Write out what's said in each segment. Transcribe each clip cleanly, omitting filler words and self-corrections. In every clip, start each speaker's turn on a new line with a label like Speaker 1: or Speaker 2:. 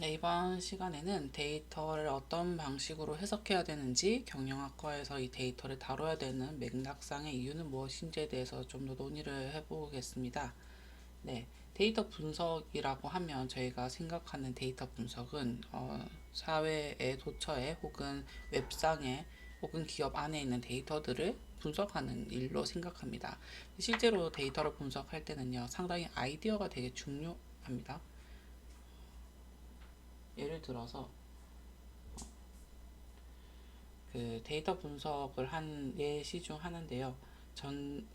Speaker 1: 네, 이번 시간에는 데이터를 어떤 방식으로 해석해야 되는지, 경영학과에서 이 데이터를 다뤄야 되는 맥락상의 이유는 무엇인지에 대해서 좀 더 논의를 해보겠습니다. 네, 데이터 분석이라고 하면 저희가 생각하는 데이터 분석은 사회의 도처에 혹은 웹상에 혹은 기업 안에 있는 데이터들을 분석하는 일로 생각합니다. 실제로 데이터를 분석할 때는요, 상당히 아이디어가 되게 중요합니다. 예를 들어서 그 데이터 분석을 한 예시 중 하나인데요.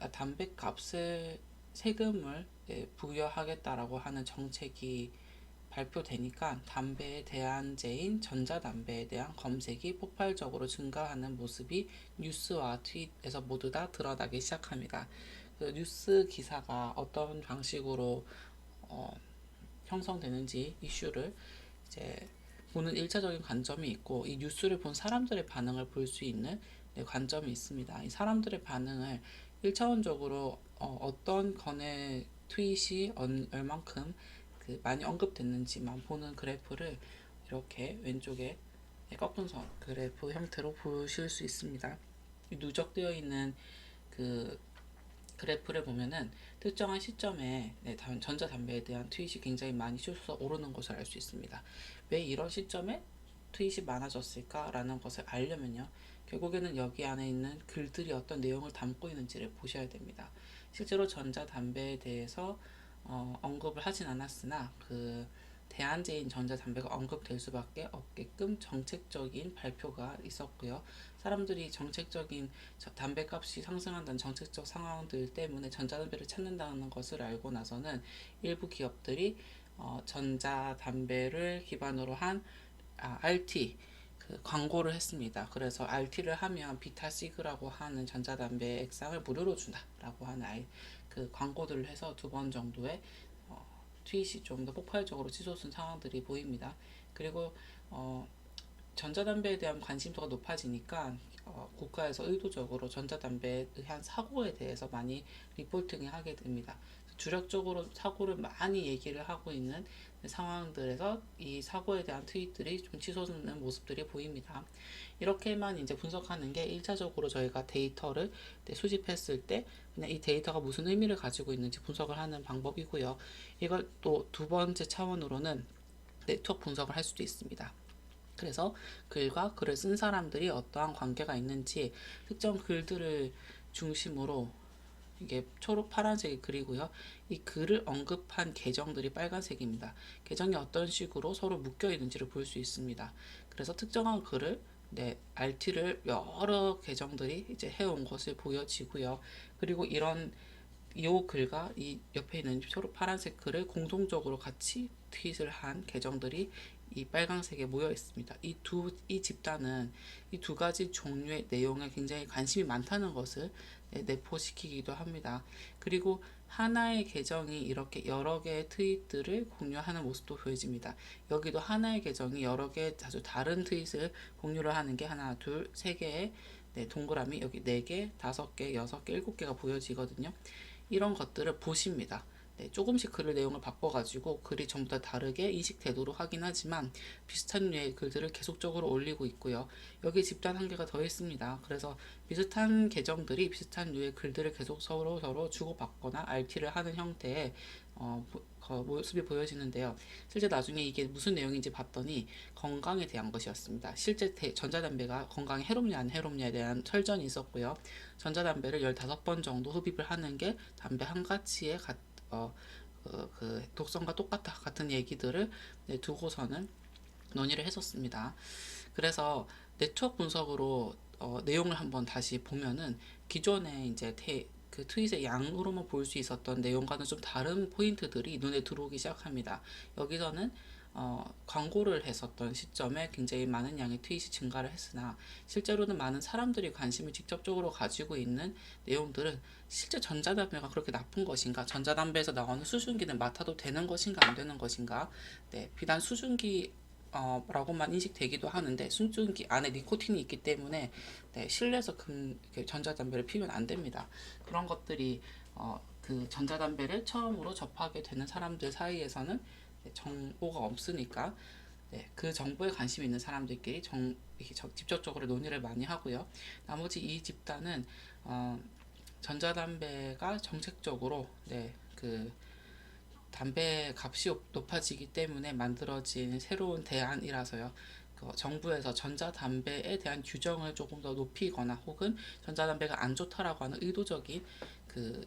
Speaker 1: 담배값을 세금을 부여하겠다라고 하는 정책이 발표되니까 담배의 대안제인 전자담배에 대한 검색이 폭발적으로 증가하는 모습이 뉴스와 트윗에서 모두 다 드러나기 시작합니다. 그 뉴스 기사가 어떤 방식으로 어, 형성되는지 이슈를 이제 보는 일차적인 관점이 있고, 이 뉴스를 본 사람들의 반응을 볼 수 있는 관점이 있습니다. 이 사람들의 반응을 1차원적으로 떤 건의 트윗이 얼만큼 그 많이 언급됐는지만 보는 그래프를 이렇게 왼쪽에 꺾은 선 그래프 형태로 보실 수 있습니다. 누적되어 있는 그 그래프를 보면은 특정한 시점에 전자담배에 대한 트윗이 굉장히 많이 솟아 오르는 것을 알 수 있습니다. 왜 이런 시점에 트윗이 많아졌을까라는 것을 알려면요, 결국에는 여기 안에 있는 글들이 어떤 내용을 담고 있는지를 보셔야 됩니다. 실제로 전자담배에 대해서 언급을 하진 않았으나 그 대안제인 전자담배가 언급될 수밖에 없게끔 정책적인 발표가 있었고요. 사람들이 정책적인 담배값이 상승한다는 정책적 상황들 때문에 전자담배를 찾는다는 것을 알고 나서는 일부 기업들이 전자담배를 기반으로 한 RT 그 광고를 했습니다. 그래서 RT를 하면 비타시그라고 하는 전자담배 액상을 무료로 준다라고 하는 그 광고들을 해서 2번 정도의 트윗이 좀 더 폭발적으로 치솟은 상황들이 보입니다. 그리고 전자담배에 대한 관심도가 높아지니까 국가에서 의도적으로 전자담배에 의한 사고에 대해서 많이 리포팅을 하게 됩니다. 주력적으로 사고를 많이 얘기를 하고 있는 상황들에서 이 사고에 대한 트윗들이 좀 치솟는 모습들이 보입니다. 이렇게만 이제 분석하는 게 1차적으로 저희가 데이터를 수집했을 때 그냥 이 데이터가 무슨 의미를 가지고 있는지 분석을 하는 방법이고요. 이걸 또 두 번째 차원으로는 네트워크 분석을 할 수도 있습니다. 그래서 글과 글을 쓴 사람들이 어떠한 관계가 있는지, 특정 글들을 중심으로 이게 초록 파란색이 글이고요. 이 글을 언급한 계정들이 빨간색입니다. 계정이 어떤 식으로 서로 묶여 있는지를 볼 수 있습니다. 그래서 특정한 글을 RT를 여러 계정들이 이제 해온 것을 보여지고요. 그리고 이 글과 이 옆에 있는 초록 파란색 글을 공동적으로 같이 트윗을 한 계정들이 이 빨강색에 모여 있습니다. 이 집단은 이 두 가지 종류의 내용에 굉장히 관심이 많다는 것을 내포시키기도 합니다. 그리고 하나의 계정이 이렇게 여러 개의 트윗들을 공유하는 모습도 보여집니다. 여기도 하나의 계정이 여러 개 아주 다른 트윗을 공유를 하는 게 하나, 둘, 세 개의 동그라미, 여기 4개, 5개, 6개, 7개가 보여지거든요. 이런 것들을 보십니다. 조금씩 글을 내용을 바꿔가지고 글이 전부 다 다르게 인식되도록 하긴 하지만 비슷한 류의 글들을 계속적으로 올리고 있고요. 여기 집단 한계가 더 있습니다. 그래서 비슷한 계정들이 비슷한 류의 글들을 계속 서로 주고받거나 RT를 하는 형태의 모습이 보여지는데요. 실제 나중에 이게 무슨 내용인지 봤더니 건강에 대한 것이었습니다. 실제 전자담배가 건강에 해롭냐 안 해롭냐에 대한 설전이 있었고요. 전자담배를 15번 정도 흡입을 하는 게 담배 한 가치의 그 독성과 똑같다 같은 얘기들을 두고서는 논의를 했었습니다. 그래서 네트워크 분석으로 내용을 한번 다시 보면은 기존에 이제 그 트윗의 양으로만 볼 수 있었던 내용과는 좀 다른 포인트들이 눈에 들어오기 시작합니다. 여기서는 광고를 했었던 시점에 굉장히 많은 양의 트윗이 증가를 했으나, 실제로는 많은 사람들이 관심을 직접적으로 가지고 있는 내용들은 실제 전자담배가 그렇게 나쁜 것인가, 전자담배에서 나오는 수증기는 맡아도 되는 것인가 안 되는 것인가, 비단 수증기 라고만 인식되기도 하는데 수증기 안에 니코틴이 있기 때문에 실내에서 전자담배를 피우면 안 됩니다. 그런 것들이 그 전자담배를 처음으로 접하게 되는 사람들 사이에서는 정보가 없으니까 네, 그 정보에 관심 있는 사람들끼리 이렇게 직접적으로 논의를 많이 하고요. 나머지 이 집단은 전자담배가 정책적으로 담배 값이 높아지기 때문에 만들어진 새로운 대안이라서요. 정부에서 전자담배에 대한 규정을 조금 더 높이거나 혹은 전자담배가 안 좋다라고 하는 의도적인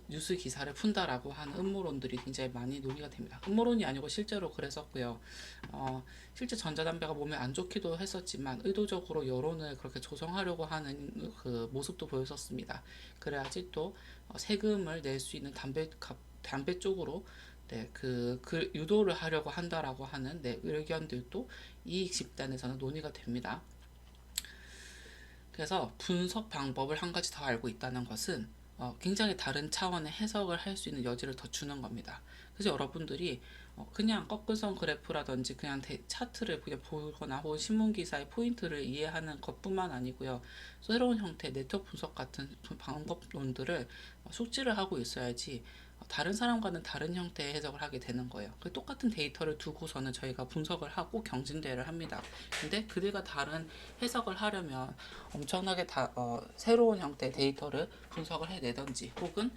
Speaker 1: 뉴스 기사를 푼다라고 하는 음모론들이 굉장히 많이 논의가 됩니다. 음모론이 아니고 실제로 그랬었고요. 실제 전자담배가 몸에 안 좋기도 했었지만 의도적으로 여론을 그렇게 조성하려고 하는 그 모습도 보였었습니다. 그래야지 또 세금을 낼 수 있는 담배 쪽으로 유도를 하려고 한다라고 하는 의견들도 이 집단에서는 논의가 됩니다. 그래서 분석 방법을 한 가지 더 알고 있다는 것은 굉장히 다른 차원의 해석을 할 수 있는 여지를 더 주는 겁니다. 그래서 여러분들이 그냥 꺾을선 그래프라든지 그냥 차트를 그냥 보거나 혹은 신문 기사의 포인트를 이해하는 것뿐만 아니고요. 새로운 형태 네트워크 분석 같은 방법론들을 숙지를 하고 있어야지 다른 사람과는 다른 형태의 해석을 하게 되는 거예요. 똑같은 데이터를 두고서는 저희가 분석을 하고 경진대회를 합니다. 근데 그들과 다른 해석을 하려면 엄청나게 새로운 형태의 데이터를 분석을 해내든지 혹은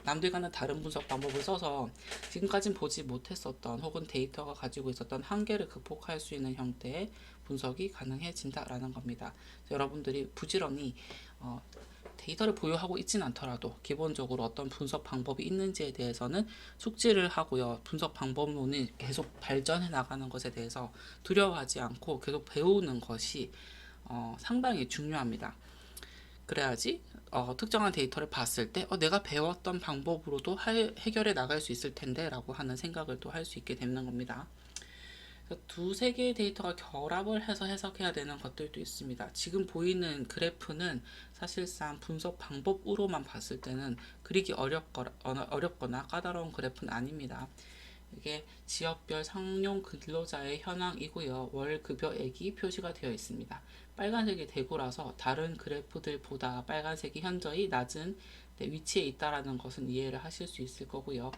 Speaker 1: 남들과는 다른 분석 방법을 써서 지금까지는 보지 못했었던 혹은 데이터가 가지고 있었던 한계를 극복할 수 있는 형태의 분석이 가능해진다라는 겁니다. 여러분들이 부지런히 데이터를 보유하고 있진 않더라도 기본적으로 어떤 분석 방법이 있는지에 대해서는 숙지를 하고요. 분석 방법론이 계속 발전해 나가는 것에 대해서 두려워하지 않고 계속 배우는 것이 상당히 중요합니다. 그래야지 특정한 데이터를 봤을 때 내가 배웠던 방법으로도 해결해 나갈 수 있을 텐데 라고 하는 생각을 또 할 수 있게 되는 겁니다. 두세 개의 데이터가 결합을 해서 해석해야 되는 것들도 있습니다. 지금 보이는 그래프는 사실상 분석 방법으로만 봤을 때는 그리기 어렵거나 까다로운 그래프는 아닙니다. 이게 지역별 상용 근로자의 현황이고요. 월 급여액이 표시가 되어 있습니다. 빨간색이 대구라서 다른 그래프들보다 빨간색이 현저히 낮은 위치에 있다라는 것은 이해를 하실 수 있을 거고요.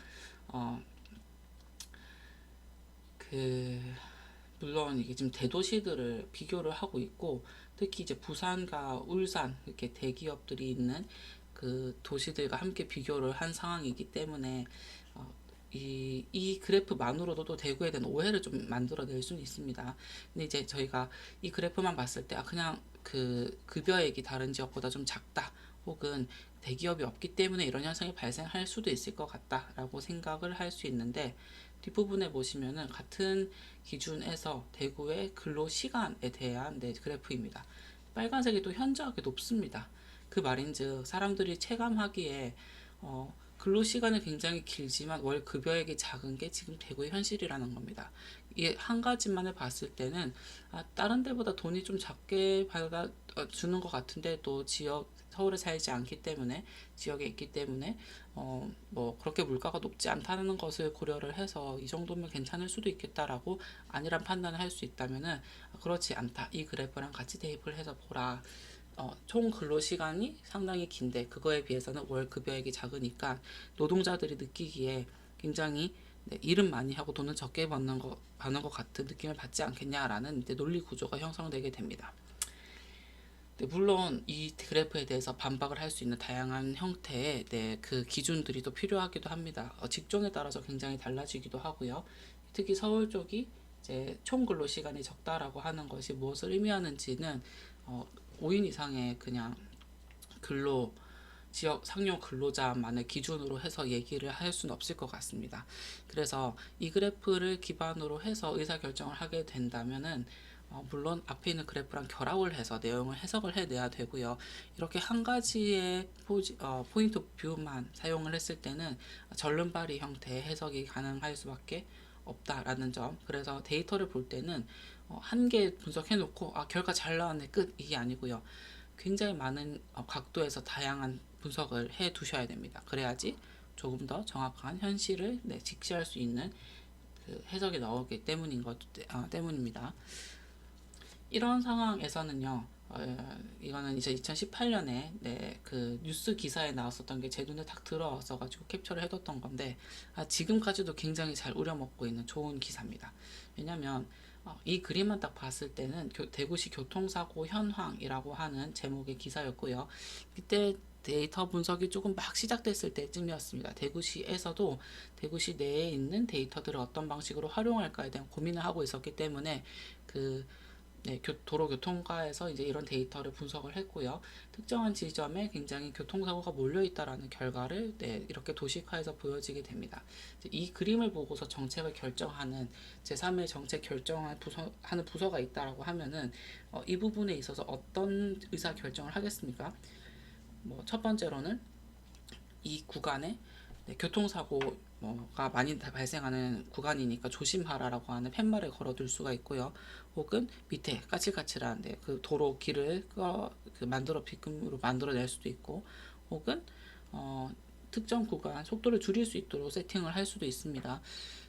Speaker 1: 물론 이게 지금 대도시들을 비교를 하고 있고 특히 이제 부산과 울산 이렇게 대기업들이 있는 그 도시들과 함께 비교를 한 상황이기 때문에 이 그래프만으로도 또 대구에 대한 오해를 좀 만들어낼 수는 있습니다. 근데 이제 저희가 이 그래프만 봤을 때 그냥 그 급여액이 다른 지역보다 좀 작다 혹은 대기업이 없기 때문에 이런 현상이 발생할 수도 있을 것 같다라고 생각을 할 수 있는데 뒷부분에 보시면은 같은 기준에서 대구의 근로시간에 대한 그래프입니다. 빨간색이 또 현저하게 높습니다. 그 말인즉 사람들이 체감하기에 근로시간이 굉장히 길지만 월 급여액이 작은 게 지금 대구의 현실이라는 겁니다. 이 한 가지만을 봤을 때는 다른 데보다 돈이 좀 작게 받아 주는 것 같은데 또 서울에 살지 않기 때문에 지역에 있기 때문에 뭐 그렇게 물가가 높지 않다는 것을 고려를 해서 이 정도면 괜찮을 수도 있겠다라고 안일한 판단을 할 수 있다면은 그렇지 않다. 이 그래프랑 같이 대입을 해서 보라. 총 근로시간이 상당히 긴데 그거에 비해서는 월 급여액이 작으니까 노동자들이 느끼기에 굉장히 일은 많이 하고 돈은 적게 받는 것 같은 느낌을 받지 않겠냐라는 논리 구조가 형성되게 됩니다. 물론 이 그래프에 대해서 반박을 할 수 있는 다양한 형태의 그 기준들이 또 필요하기도 합니다. 직종에 따라서 굉장히 달라지기도 하고요. 특히 서울 쪽이 이제 총 근로 시간이 적다라고 하는 것이 무엇을 의미하는지는 5인 이상의 그냥 지역 상용 근로자만을 기준으로 해서 얘기를 할 수는 없을 것 같습니다. 그래서 이 그래프를 기반으로 해서 의사결정을 하게 된다면은 물론 앞에 있는 그래프랑 결합을 해서 내용을 해석을 해내야 되고요. 이렇게 한 가지의 포인트 뷰만 사용을 했을 때는 절름발이 형태의 해석이 가능할 수밖에 없다라는 점. 그래서 데이터를 볼 때는 한 개 분석해놓고 결과 잘 나왔네 끝 이게 아니고요. 굉장히 많은 각도에서 다양한 분석을 해 두셔야 됩니다. 그래야지 조금 더 정확한 현실을 직시할 수 있는 그 해석이 나오기 때문입니다. 이런 상황에서는요, 이거는 이제 2018년에 그 뉴스 기사에 나왔었던 게 제 눈에 딱 들어왔어가지고 캡처를 해뒀던 건데, 지금까지도 굉장히 잘 우려먹고 있는 좋은 기사입니다. 왜냐면 이 그림만 딱 봤을 때는 대구시 교통사고 현황이라고 하는 제목의 기사였고요. 그때 데이터 분석이 조금 막 시작됐을 때쯤이었습니다. 대구시에서도 대구시 내에 있는 데이터들을 어떤 방식으로 활용할까에 대한 고민을 하고 있었기 때문에 그 도로교통과에서 이제 이런 데이터를 분석을 했고요. 특정한 지점에 굉장히 교통사고가 몰려있다라는 결과를 이렇게 도식화해서 보여지게 됩니다. 이 그림을 보고서 정책을 결정하는 제3의 정책 결정하는 부서가 있다라고 하면은 이 부분에 있어서 어떤 의사 결정을 하겠습니까? 첫 번째로는 이 구간에 교통사고가 많이 발생하는 구간이니까 조심하라라고 하는 팻말을 걸어둘 수가 있고요. 혹은 밑에 까칠까칠한 그 도로 길을 만들어 비금으로 만들어낼 수도 있고, 혹은 특정 구간 속도를 줄일 수 있도록 세팅을 할 수도 있습니다.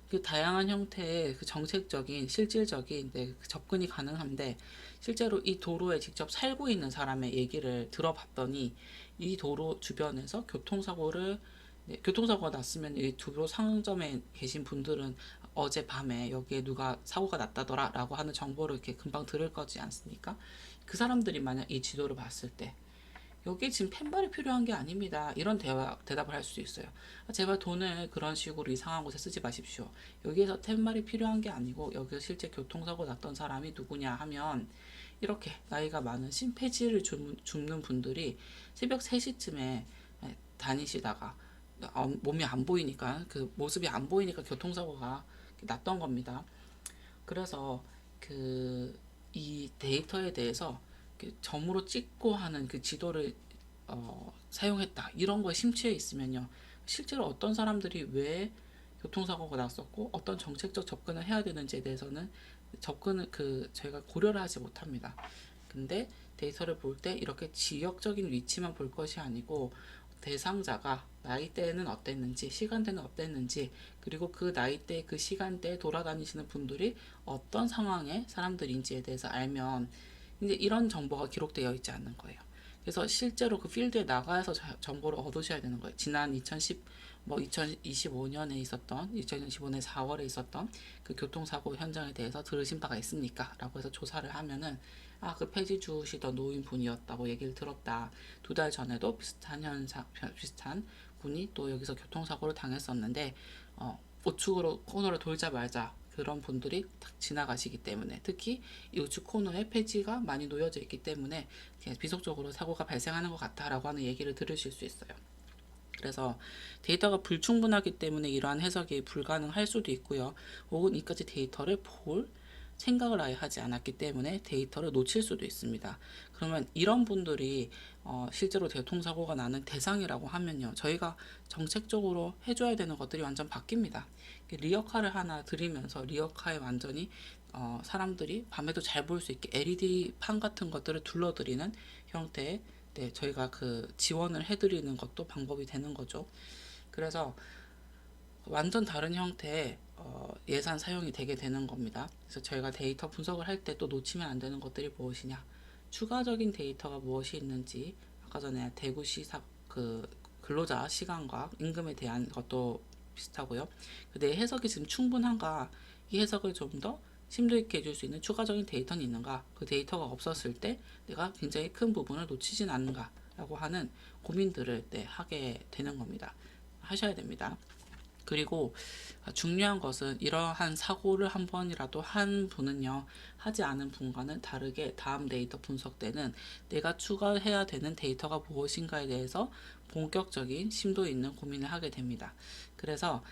Speaker 1: 그 다양한 형태의 그 정책적인 실질적인 접근이 가능한데, 실제로 이 도로에 직접 살고 있는 사람의 얘기를 들어봤더니 이 도로 주변에서 교통사고가 났으면 이 도로 상점에 계신 분들은 어젯밤에 여기에 누가 사고가 났다더라 라고 하는 정보를 이렇게 금방 들을 거지 않습니까? 그 사람들이 만약 이 지도를 봤을 때 여기 지금 펜발이 필요한 게 아닙니다. 이런 대답을 할 수 있어요. 제발 돈을 그런 식으로 이상한 곳에 쓰지 마십시오. 여기에서 펜발이 필요한 게 아니고 여기서 실제 교통사고 났던 사람이 누구냐 하면, 이렇게 나이가 많은 심폐지를 줍는 분들이 새벽 3시쯤에 다니시다가 몸이 안 보이니까, 그 모습이 안 보이니까 교통사고가 났던 겁니다. 그래서 이 데이터에 대해서 점으로 찍고 하는 그 지도를 사용했다 이런 거에 심취해 있으면요, 실제로 어떤 사람들이 왜 교통사고가 났었고 어떤 정책적 접근을 해야 되는지에 대해서는 저희가 고려를 하지 못합니다. 근데 데이터를 볼 때 이렇게 지역적인 위치만 볼 것이 아니고 대상자가 나이대는 어땠는지, 시간대는 어땠는지, 그리고 그 나이대, 그 시간대에 돌아다니시는 분들이 어떤 상황의 사람들인지에 대해서 알면 이제 이런 정보가 기록되어 있지 않는 거예요. 그래서 실제로 그 필드에 나가서 정보를 얻으셔야 되는 거예요. 지난 2025년에 있었던, 2025년 4월에 있었던 그 교통사고 현장에 대해서 들으신 바가 있습니까? 라고 해서 조사를 하면은, 그 폐지 주시던 노인분이었다고 얘기를 들었다. 2달 전에도 비슷한 분이 또 여기서 교통사고를 당했었는데, 우측으로 코너를 돌자마자 그런 분들이 딱 지나가시기 때문에, 특히 이 우측 코너에 폐지가 많이 놓여져 있기 때문에 비속적으로 사고가 발생하는 것 같다라고 하는 얘기를 들으실 수 있어요. 그래서 데이터가 불충분하기 때문에 이러한 해석이 불가능할 수도 있고요. 혹은 이까지 데이터를 볼 생각을 아예 하지 않았기 때문에 데이터를 놓칠 수도 있습니다. 그러면 이런 분들이 실제로 교통사고가 나는 대상이라고 하면요, 저희가 정책적으로 해줘야 되는 것들이 완전 바뀝니다. 리어카를 하나 드리면서 리어카에 완전히 사람들이 밤에도 잘 볼 수 있게 LED 판 같은 것들을 둘러드리는 형태의 저희가 그 지원을 해드리는 것도 방법이 되는 거죠. 그래서 완전 다른 형태의 예산 사용이 되게 되는 겁니다. 그래서 저희가 데이터 분석을 할 때 또 놓치면 안 되는 것들이 무엇이냐, 추가적인 데이터가 무엇이 있는지, 아까 전에 대구시 그 근로자 시간과 임금에 대한 것도 비슷하고요. 내 해석이 지금 충분한가, 이 해석을 좀 더 심도 있게 해줄 수 있는 추가적인 데이터는 있는가, 그 데이터가 없었을 때 내가 굉장히 큰 부분을 놓치진 않는가 라고 하는 고민들을 하게 되는 겁니다. 하셔야 됩니다. 그리고 중요한 것은, 이러한 사고를 한 번이라도 한 분은요, 하지 않은 분과는 다르게 다음 데이터 분석 때는 내가 추가해야 되는 데이터가 무엇인가에 대해서 본격적인 심도 있는 고민을 하게 됩니다. 그래서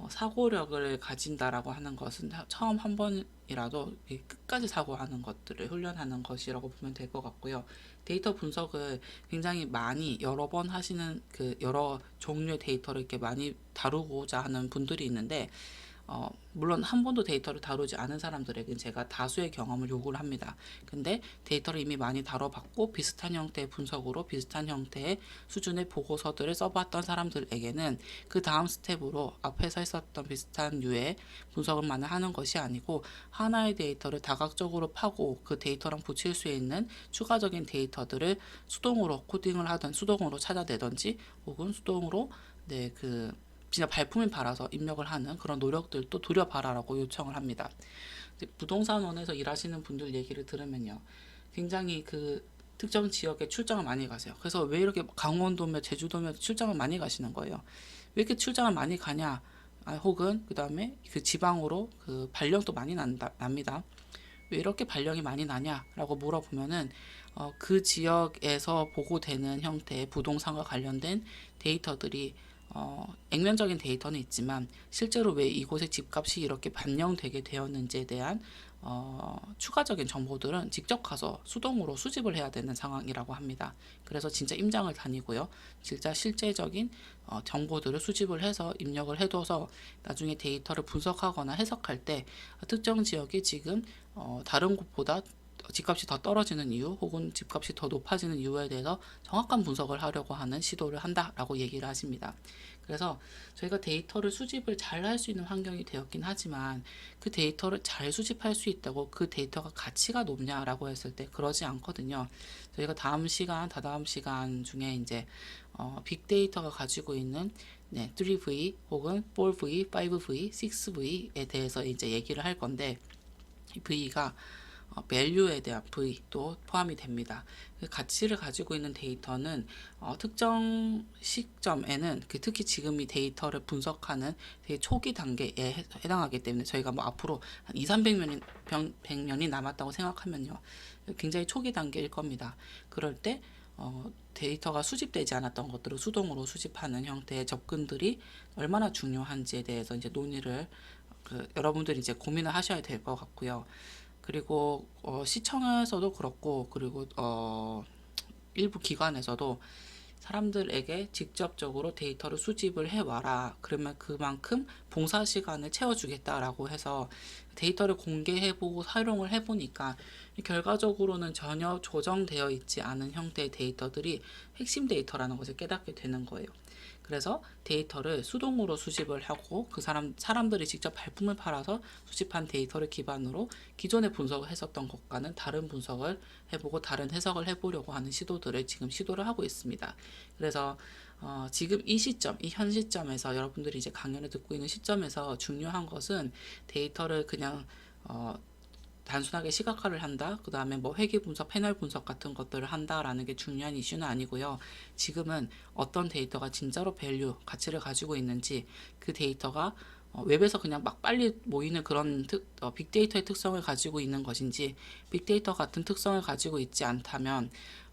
Speaker 1: 사고력을 가진다라고 하는 것은 처음 한 번이라도 끝까지 사고하는 것들을 훈련하는 것이라고 보면 될 것 같고요. 데이터 분석을 굉장히 많이 여러 번 하시는, 그 여러 종류의 데이터를 이렇게 많이 다루고자 하는 분들이 있는데, 물론 한 번도 데이터를 다루지 않은 사람들에게 제가 다수의 경험을 요구를 합니다. 근데 데이터를 이미 많이 다뤄봤고 비슷한 형태의 분석으로 비슷한 형태의 수준의 보고서들을 써봤던 사람들에게는 그 다음 스텝으로 앞에서 했었던 비슷한 류의 분석을만 하는 것이 아니고 하나의 데이터를 다각적으로 파고 그 데이터랑 붙일 수 있는 추가적인 데이터들을 수동으로 코딩을 하든 수동으로 찾아내든지 혹은 수동으로 진짜 발품을 팔아서 입력을 하는 그런 노력들도 들여봐라라고 요청을 합니다. 부동산원에서 일하시는 분들 얘기를 들으면요, 굉장히 그 특정 지역에 출장을 많이 가세요. 그래서 왜 이렇게 강원도며 제주도며 출장을 많이 가시는 거예요? 왜 이렇게 출장을 많이 가냐? 혹은 그 다음에 그 지방으로 그 발령도 많이 납니다. 왜 이렇게 발령이 많이 나냐라고 물어보면은 그 지역에서 보고되는 형태의 부동산과 관련된 데이터들이 액면적인 데이터는 있지만 실제로 왜 이곳의 집값이 이렇게 반영되게 되었는지에 대한 추가적인 정보들은 직접 가서 수동으로 수집을 해야 되는 상황이라고 합니다. 그래서 진짜 임장을 다니고요. 진짜 실제적인 정보들을 수집을 해서 입력을 해둬서 나중에 데이터를 분석하거나 해석할 때 특정 지역이 지금 다른 곳보다 집값이 더 떨어지는 이유 혹은 집값이 더 높아지는 이유에 대해서 정확한 분석을 하려고 하는 시도를 한다라고 얘기를 하십니다. 그래서 저희가 데이터를 수집을 잘 할 수 있는 환경이 되었긴 하지만 그 데이터를 잘 수집할 수 있다고 그 데이터가 가치가 높냐라고 했을 때 그러지 않거든요. 저희가 다음 시간, 다다음 시간 중에 이제 빅데이터가 가지고 있는 3V 혹은 4V, 5V, 6V에 대해서 이제 얘기를 할 건데 이 V가 value에 대한 V도 포함이 됩니다. 그 가치를 가지고 있는 데이터는 특정 시점에는 특히 지금 이 데이터를 분석하는 되게 초기 단계에 해당하기 때문에 저희가 뭐 앞으로 한 2, 300년이 남았다고 생각하면요. 굉장히 초기 단계일 겁니다. 그럴 때 데이터가 수집되지 않았던 것들을 수동으로 수집하는 형태의 접근들이 얼마나 중요한지에 대해서 이제 논의를 여러분들이 이제 고민을 하셔야 될 것 같고요. 그리고 시청에서도 그렇고 그리고 일부 기관에서도 사람들에게 직접적으로 데이터를 수집을 해와라. 그러면 그만큼 봉사 시간을 채워주겠다라고 해서 데이터를 공개해보고 활용을 해보니까 결과적으로는 전혀 조정되어 있지 않은 형태의 데이터들이 핵심 데이터라는 것을 깨닫게 되는 거예요. 그래서 데이터를 수동으로 수집을 하고 그 사람들이 직접 발품을 팔아서 수집한 데이터를 기반으로 기존에 분석을 했었던 것과는 다른 분석을 해보고 다른 해석을 해보려고 하는 시도들을 지금 시도를 하고 있습니다. 그래서 지금 이 시점, 이 현 시점에서 여러분들이 이제 강연을 듣고 있는 시점에서 중요한 것은 데이터를 그냥 단순하게 시각화를 한다. 그 다음에 뭐 회계 분석, 패널 분석 같은 것들을 한다라는 게 중요한 이슈는 아니고요. 지금은 어떤 데이터가 진짜로 밸류, 가치를 가지고 있는지 그 데이터가 웹에서 그냥 막 빨리 모이는 그런 빅데이터의 특성을 가지고 있는 것인지 빅데이터 같은 특성을 가지고 있지 않다면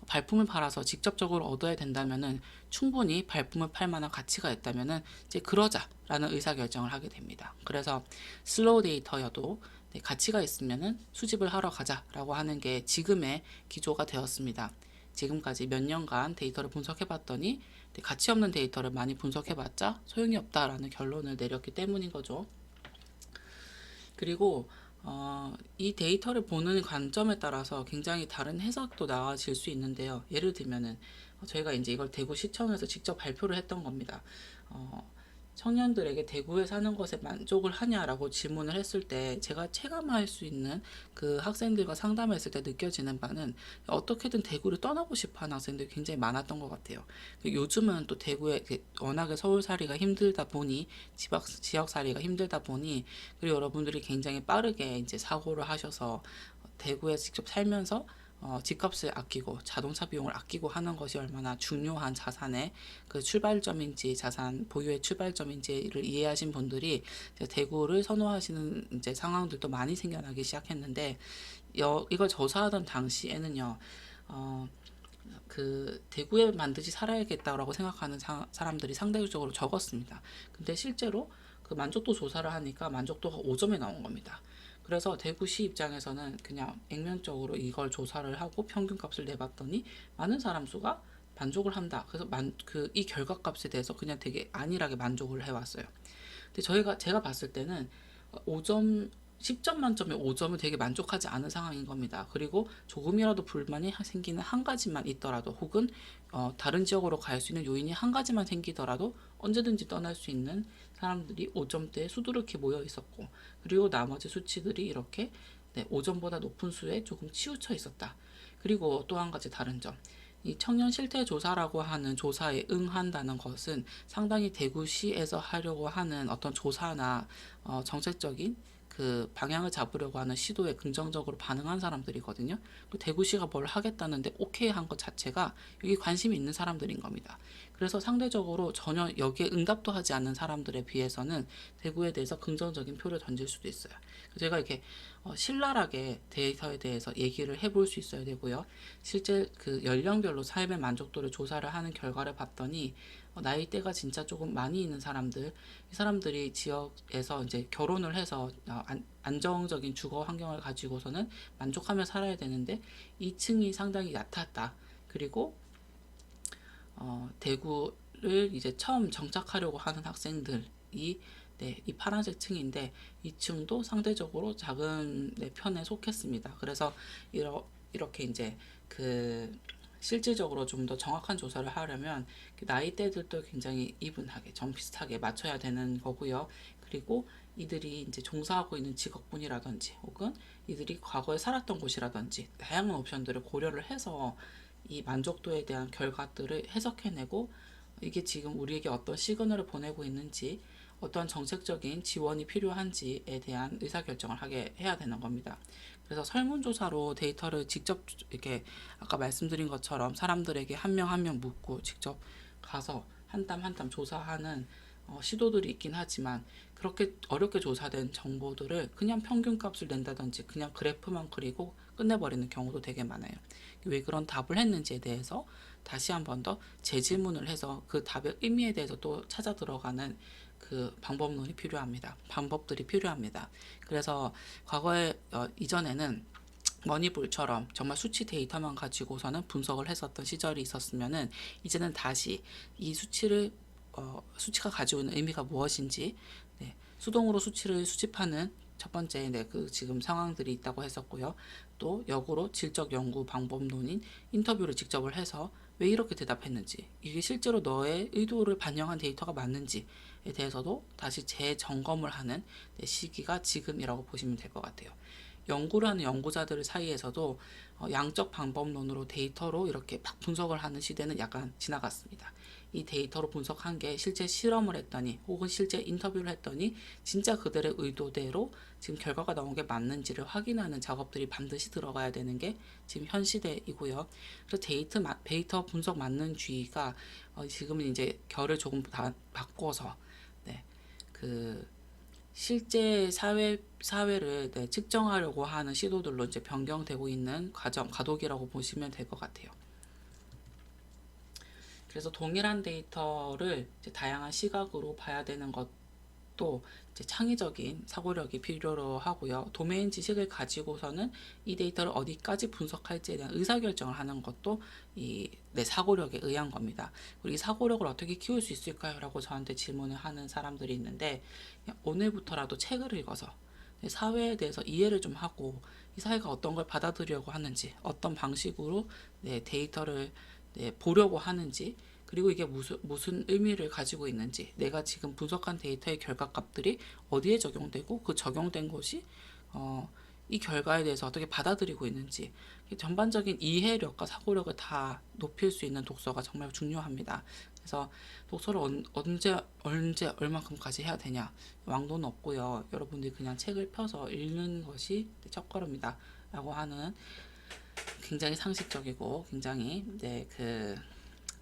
Speaker 1: 발품을 팔아서 직접적으로 얻어야 된다면은 충분히 발품을 팔 만한 가치가 있다면은 이제 그러자라는 의사결정을 하게 됩니다. 그래서 슬로우 데이터여도 가치가 있으면은 수집을 하러 가자라고 하는 게 지금의 기조가 되었습니다. 지금까지 몇 년간 데이터를 분석해봤더니 가치 없는 데이터를 많이 분석해봤자 소용이 없다라는 결론을 내렸기 때문인 거죠. 그리고 이 데이터를 보는 관점에 따라서 굉장히 다른 해석도 나와질 수 있는데요. 예를 들면은 저희가 이제 이걸 대구시청에서 직접 발표를 했던 겁니다. 청년들에게 대구에 사는 것에 만족을 하냐라고 질문을 했을 때 제가 체감할 수 있는 그 학생들과 상담했을 때 느껴지는 바는 어떻게든 대구를 떠나고 싶어 하는 학생들이 굉장히 많았던 것 같아요. 요즘은 또 대구에 워낙에 서울살이가 힘들다 보니 지역살이가 힘들다 보니 그리고 여러분들이 굉장히 빠르게 이제 사고를 하셔서 대구에 직접 살면서 집값을 아끼고 자동차 비용을 아끼고 하는 것이 얼마나 중요한 자산의 그 출발점인지 자산 보유의 출발점인지를 이해하신 분들이 대구를 선호하시는 이제 상황들도 많이 생겨나기 시작했는데 이걸 조사하던 당시에는요. 그 대구에 반드시 살아야겠다라고 생각하는 사람들이 상대적으로 적었습니다. 근데 실제로 그 만족도 조사를 하니까 만족도가 5점에 나온 겁니다. 그래서 대구시 입장에서는 그냥 액면적으로 이걸 조사를 하고 평균값을 내봤더니 많은 사람 수가 만족을 한다. 그래서 이 결과값에 대해서 그냥 되게 안일하게 만족을 해왔어요. 근데 제가 봤을 때는 5점 10점 만점에 5점을 되게 만족하지 않은 상황인 겁니다. 그리고 조금이라도 불만이 생기는 한 가지만 있더라도 혹은 다른 지역으로 갈 수 있는 요인이 한 가지만 생기더라도 언제든지 떠날 수 있는 사람들이 5점대에 수두룩히 모여 있었고 그리고 나머지 수치들이 이렇게 5점보다 높은 수에 조금 치우쳐 있었다. 그리고 또 한 가지 다른 점. 이 청년 실태 조사라고 하는 조사에 응한다는 것은 상당히 대구시에서 하려고 하는 어떤 조사나 정책적인 그 방향을 잡으려고 하는 시도에 긍정적으로 반응한 사람들이거든요. 대구시가 뭘 하겠다는데 오케이 한 것 자체가 여기 관심이 있는 사람들인 겁니다. 그래서 상대적으로 전혀 여기에 응답도 하지 않는 사람들에 비해서는 대구에 대해서 긍정적인 표를 던질 수도 있어요. 제가 이렇게 신랄하게 데이터에 대해서 얘기를 해볼 수 있어야 되고요. 실제 그 연령별로 삶의 만족도를 조사를 하는 결과를 봤더니 나이대가 진짜 조금 많이 있는 사람들, 이 사람들이 지역에서 이제 결혼을 해서 안정적인 주거 환경을 가지고서는 만족하며 살아야 되는데 2층이 상당히 얕았다. 그리고 대구를 이제 처음 정착하려고 하는 학생들이 이 파란색 층인데 이 층도 상대적으로 작은 편에 속했습니다. 그래서 이렇게 이제 그 실질적으로 좀 더 정확한 조사를 하려면 나이대들도 굉장히 이분하게 좀 비슷하게 맞춰야 되는 거고요. 그리고 이들이 이제 종사하고 있는 직업군이라든지 혹은 이들이 과거에 살았던 곳이라든지 다양한 옵션들을 고려를 해서 이 만족도에 대한 결과들을 해석해내고 이게 지금 우리에게 어떤 시그널을 보내고 있는지 어떤 정책적인 지원이 필요한지에 대한 의사결정을 하게 해야 되는 겁니다. 그래서 설문조사로 데이터를 직접 이렇게 아까 말씀드린 것처럼 사람들에게 한 명 한 명 묻고 직접 가서 한 땀 한 땀 조사하는 시도들이 있긴 하지만 그렇게 어렵게 조사된 정보들을 그냥 평균값을 낸다든지 그냥 그래프만 그리고 끝내버리는 경우도 되게 많아요. 왜 그런 답을 했는지에 대해서 다시 한 번 더 재질문을 해서 그 답의 의미에 대해서 또 찾아 들어가는 그 방법론이 필요합니다. 방법들이 필요합니다. 그래서 과거에 이전에는 머니볼처럼 정말 수치 데이터만 가지고서는 분석을 했었던 시절이 있었으면은 이제는 다시 이 수치가 가지고 있는 의미가 무엇인지 수동으로 수치를 수집하는 첫 번째 그 지금 상황들이 있다고 했었고요. 또 역으로 질적 연구 방법론인 인터뷰를 직접을 해서 왜 이렇게 대답했는지 이게 실제로 너의 의도를 반영한 데이터가 맞는지에 대해서도 다시 재점검을 하는 시기가 지금이라고 보시면 될 것 같아요. 연구를 하는 연구자들 사이에서도 양적 방법론으로 데이터로 이렇게 막 분석을 하는 시대는 약간 지나갔습니다. 이 데이터로 분석한 게 실제 실험을 했더니 혹은 실제 인터뷰를 했더니 진짜 그들의 의도대로 지금 결과가 나온 게 맞는지를 확인하는 작업들이 반드시 들어가야 되는 게 지금 현 시대이고요. 그래서 데이터 분석 맞는주의가 지금은 이제 결을 조금 바꿔서 그 실제 사회를 측정하려고 하는 시도들로 이제 변경되고 있는 과도기라고 보시면 될 것 같아요. 그래서 동일한 데이터를 이제 다양한 시각으로 봐야 되는 것도 이제 창의적인 사고력이 필요로 하고요. 도메인 지식을 가지고서는 이 데이터를 어디까지 분석할지에 대한 의사결정을 하는 것도 내 사고력에 의한 겁니다. 그리고 이 사고력을 어떻게 키울 수 있을까요? 라고 저한테 질문을 하는 사람들이 있는데 오늘부터라도 책을 읽어서 사회에 대해서 이해를 좀 하고 이 사회가 어떤 걸 받아들이려고 하는지 어떤 방식으로 데이터를 보려고 하는지 그리고 이게 무슨 의미를 가지고 있는지 내가 지금 분석한 데이터의 결과값들이 어디에 적용되고 그 적용된 것이 이 결과에 대해서 어떻게 받아들이고 있는지 전반적인 이해력과 사고력을 다 높일 수 있는 독서가 정말 중요합니다. 그래서 독서를 언제 얼만큼까지 해야 되냐 왕도는 없고요. 여러분들이 그냥 책을 펴서 읽는 것이 첫걸음이다 라고 하는 굉장히 상식적이고 굉장히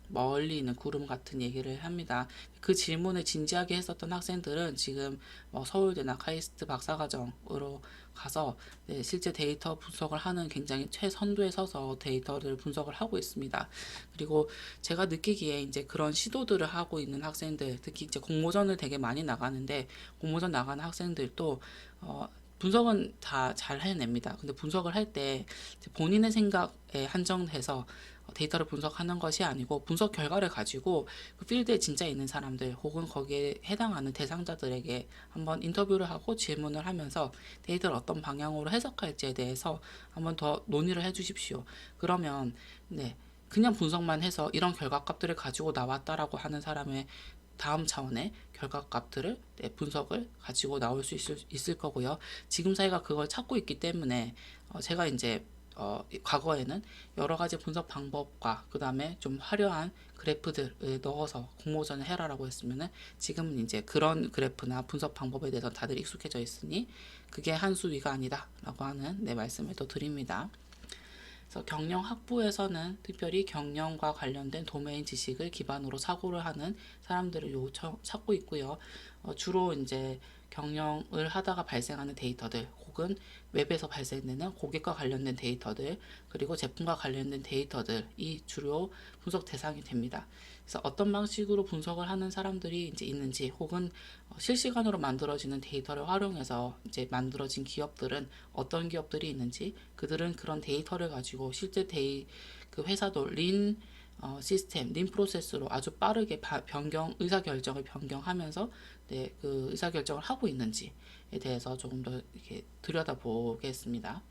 Speaker 1: 멀리 있는 구름 같은 얘기를 합니다. 그 질문을 진지하게 했었던 학생들은 지금 서울대나 카이스트 박사과정으로 가서 실제 데이터 분석을 하는 굉장히 최선두에 서서 데이터를 분석을 하고 있습니다. 그리고 제가 느끼기에 이제 그런 시도들을 하고 있는 학생들, 특히 이제 공모전을 되게 많이 나가는데 공모전 나가는 학생들도 분석은 다 잘 해냅니다. 근데 분석을 할 때 본인의 생각에 한정해서 데이터를 분석하는 것이 아니고 분석 결과를 가지고 그 필드에 진짜 있는 사람들 혹은 거기에 해당하는 대상자들에게 한번 인터뷰를 하고 질문을 하면서 데이터를 어떤 방향으로 해석할지에 대해서 한번 더 논의를 해주십시오. 그러면 네, 그냥 분석만 해서 이런 결과값들을 가지고 나왔다라고 하는 사람의 다음 차원의 결과값들을 네, 분석을 가지고 나올 수 있을 거고요. 지금 사회가 그걸 찾고 있기 때문에 제가 이제 과거에는 여러 가지 분석 방법과 그 다음에 좀 화려한 그래프들을 넣어서 공모전을 해라라고 했으면은 지금은 이제 그런 그래프나 분석 방법에 대해서 다들 익숙해져 있으니 그게 한 수위가 아니다라고 하는 네, 말씀을 또 드립니다. 그래서 경영 학부에서는 특별히 경영과 관련된 도메인 지식을 기반으로 사고를 하는 사람들을 찾고 있고요. 주로 이제 경영을 하다가 발생하는 데이터들 혹은 웹에서 발생되는 고객과 관련된 데이터들 그리고 제품과 관련된 데이터들이 주로 분석 대상이 됩니다. 그래서 어떤 방식으로 분석을 하는 사람들이 이제 있는지 혹은 실시간으로 만들어지는 데이터를 활용해서 이제 만들어진 기업들은 어떤 기업들이 있는지 그들은 그런 데이터를 가지고 실제 그 회사도 시스템, 린 프로세스로 아주 빠르게 의사결정을 변경하면서 네, 그 의사결정을 하고 있는지에 대해서 조금 더 이렇게 들여다보겠습니다.